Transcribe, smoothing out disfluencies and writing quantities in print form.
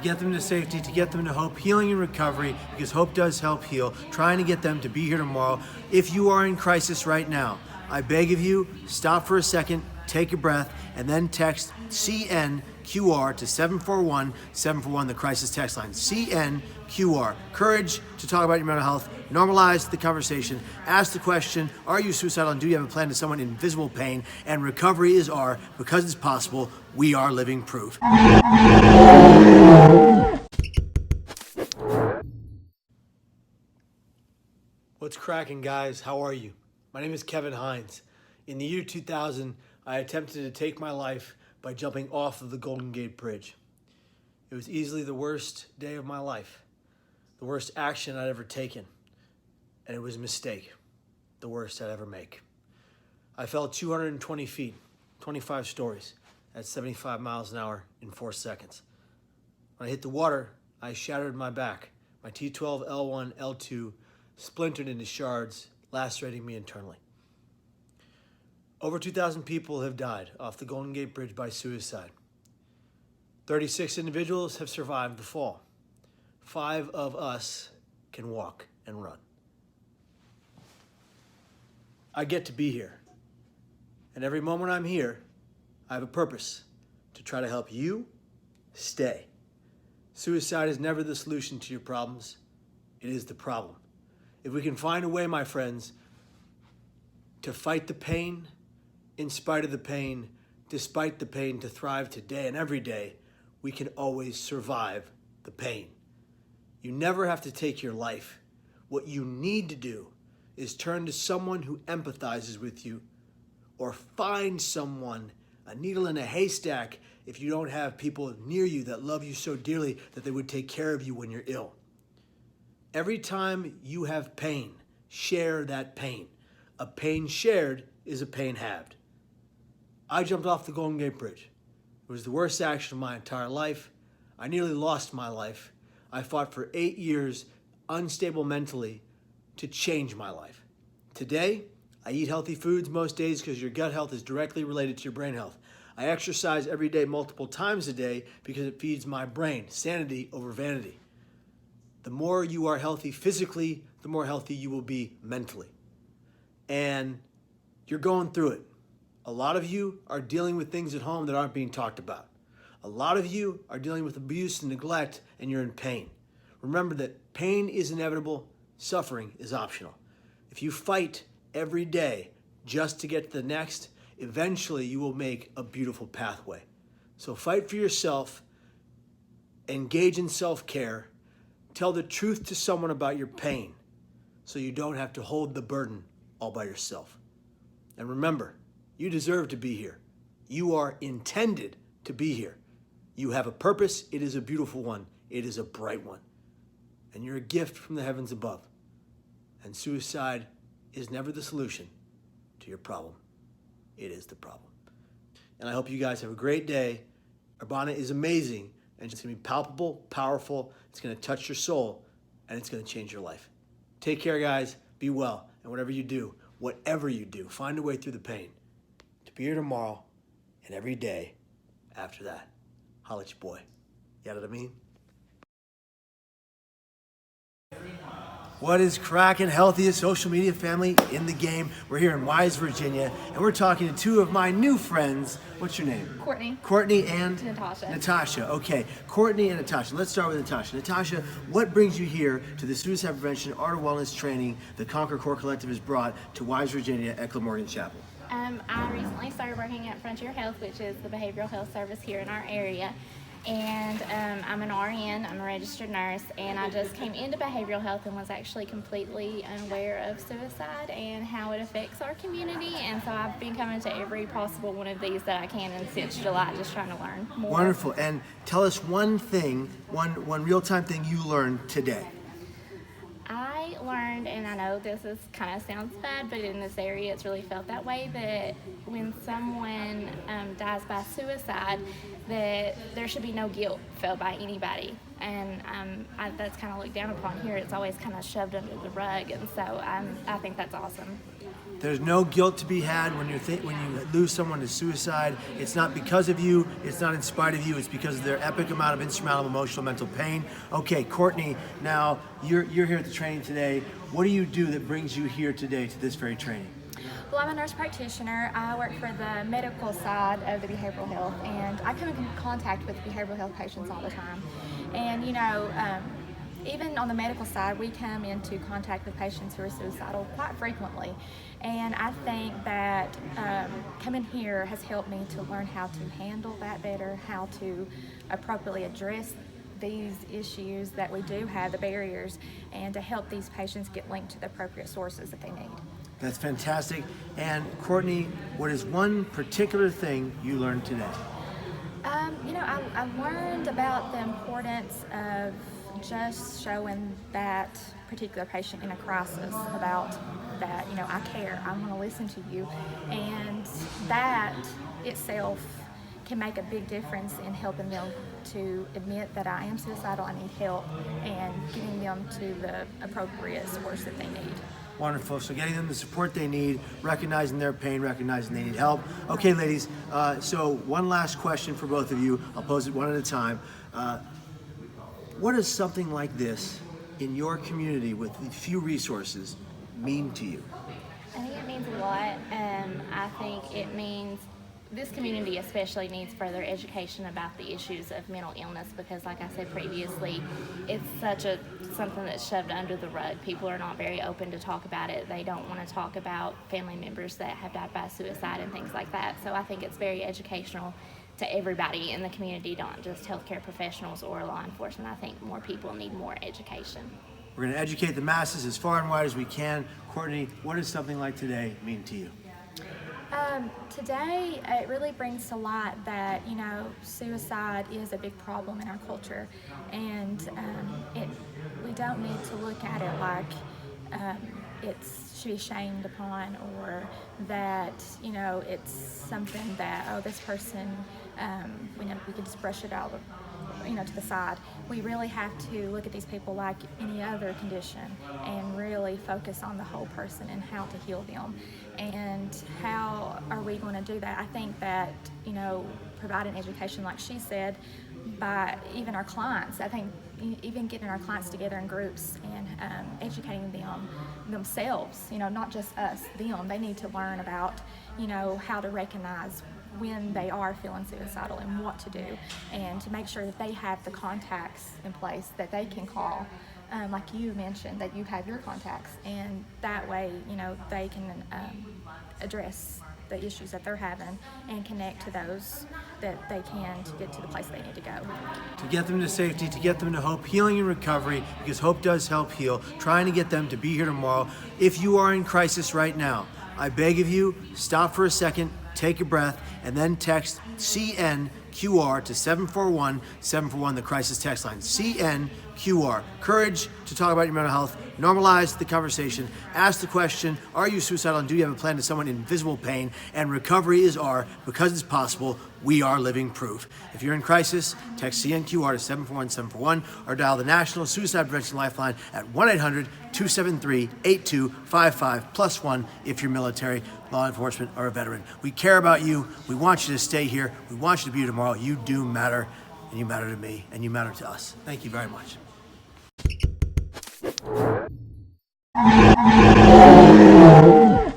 get them to safety, to get them to hope, healing and recovery, because hope does help heal, trying to get them to be here tomorrow. If you are in crisis right now, I beg of you, stop for a second, take a breath, and then text CNQR to 741-741, the crisis text line. CNQR. Courage to talk about your mental health. Normalize the conversation. Ask the question, are you suicidal and do you have a plan to someone in invisible pain? And recovery is our, because it's possible, we are living proof. What's cracking, guys? How are you? My name is Kevin Hines. In the year 2000, I attempted to take my life by jumping off of the Golden Gate Bridge. It was easily the worst day of my life, the worst action I'd ever taken, and it was a mistake, the worst I'd ever make. I fell 220 feet, 25 stories, at 75 miles an hour in 4 seconds. When I hit the water, I shattered my back. My T12, L1, L2 splintered into shards, lacerating me internally. Over 2,000 people have died off the Golden Gate Bridge by suicide. 36 individuals have survived the fall. 5 of us can walk and run. I get to be here. And every moment I'm here, I have a purpose to try to help you stay. Suicide is never the solution to your problems. It is the problem. If we can find a way, my friends, to fight the pain, in spite of the pain, despite the pain, to thrive today and every day, we can always survive the pain. You never have to take your life. What you need to do is turn to someone who empathizes with you, or find someone, a needle in a haystack, if you don't have people near you that love you so dearly that they would take care of you when you're ill. Every time you have pain, share that pain. A pain shared is a pain halved. I jumped off the Golden Gate Bridge. It was the worst action of my entire life. I nearly lost my life. I fought for 8 years, unstable mentally, to change my life. Today, I eat healthy foods most days because your gut health is directly related to your brain health. I exercise every day, multiple times a day, because it feeds my brain. Sanity over vanity. The more you are healthy physically, the more healthy you will be mentally. And you're going through it. A lot of you are dealing with things at home that aren't being talked about. A lot of you are dealing with abuse and neglect, and you're in pain. Remember that pain is inevitable, suffering is optional. If you fight every day just to get to the next, eventually you will make a beautiful pathway. So fight for yourself, engage in self-care, tell the truth to someone about your pain so you don't have to hold the burden all by yourself. And remember, you deserve to be here. You are intended to be here. You have a purpose. It is a beautiful one. It is a bright one. And you're a gift from the heavens above. And suicide is never the solution to your problem. It is the problem. And I hope you guys have a great day. Urbana is amazing, and it's going to be palpable, powerful. It's going to touch your soul, and it's going to change your life. Take care, guys. Be well. And whatever you do, find a way through the pain to be here tomorrow and every day after that. Holla at your boy. You know what I mean? What is cracking? Healthiest social media family in the game. We're here in Wise, Virginia, and we're talking to 2 of my new friends. What's your name? Courtney. Courtney and? Natasha. Natasha, okay. Courtney and Natasha. Let's start with Natasha. Natasha, what brings you here to the Suicide Prevention Art of Wellness training the Conquer Core Collective has brought to Wise, Virginia at Glamorgan Chapel? I recently started working at Frontier Health, which is the behavioral health service here in our area. And I'm an RN, I'm a registered nurse, and I just came into behavioral health and was actually completely unaware of suicide and how it affects our community. And so I've been coming to every possible one of these that I can, and since July, just trying to learn more. Wonderful. And tell us one thing, one real-time thing you learned today. I learned, and I know this is kind of sounds bad, but in this area it's really felt that way, that when someone dies by suicide, that there should be no guilt felt by anybody. and that's kind of looked down upon here. It's always kind of shoved under the rug, and so I think that's awesome. There's no guilt to be had when you lose someone to suicide. It's not because of you. It's not in spite of you. It's because of their epic amount of insurmountable emotional mental pain. Okay, Courtney, now you're here at the training today. What do you do that brings you here today to this very training? Well, I'm a nurse practitioner. I work for the medical side of the behavioral health, and I come in contact with behavioral health patients all the time. And even on the medical side, we come into contact with patients who are suicidal quite frequently. And I think that coming here has helped me to learn how to handle that better, how to appropriately address these issues that we do have, the barriers, and to help these patients get linked to the appropriate sources that they need. That's fantastic. And Courtney, what is one particular thing you learned today? I learned about the importance of just showing that particular patient in a crisis about that, I care, I'm going to listen to you, and that itself can make a big difference in helping them to admit that I am suicidal, I need help, and getting them to the appropriate source that they need. Wonderful. So getting them the support they need, recognizing their pain, recognizing they need help. Okay, ladies, so one last question for both of you. I'll pose it one at a time. What does something like this in your community with few resources mean to you? I think it means a lot. I think it means this community especially needs further education about the issues of mental illness, because like I said previously, it's something that's shoved under the rug. People are not very open to talk about it. They don't want to talk about family members that have died by suicide and things like that. So I think it's very educational to everybody in the community, not just healthcare professionals or law enforcement. I think more people need more education. We're going to educate the masses as far and wide as we can. Courtney, what does something like today mean to you? Today, it really brings to light that, suicide is a big problem in our culture, and we don't need to look at it like it should be shamed upon, or that, it's something that, this person, we can just brush it out to the side. We really have to look at these people like any other condition and really focus on the whole person and how to heal them. And how are we going to do that? I think that, providing education, like she said, by even our clients. I think even getting our clients together in groups and educating them themselves, not just us, them. They need to learn about, how to recognize when they are feeling suicidal and what to do, and to make sure that they have the contacts in place that they can call, like you mentioned, that you have your contacts, and that way, they can address the issues that they're having and connect to those that they can to get to the place they need to go. To get them to safety, to get them to hope, healing and recovery, because hope does help heal, trying to get them to be here tomorrow. If you are in crisis right now, I beg of you, stop for a second, take a breath, and then text CNQR to 741-741, the crisis text line. CNQR. Courage to talk about your mental health. Normalize the conversation. Ask the question, are you suicidal, and do you have a plan to someone in visible pain? And recovery is our, because it's possible, we are living proof. If you're in crisis, text CNQR to 741-741 or dial the National Suicide Prevention Lifeline at 1-800-273-8255 +1 if you're military, law enforcement, or a veteran. We care about you. We want you to stay here. We want you to be here tomorrow. You do matter, and you matter to me, and you matter to us. Thank you very much.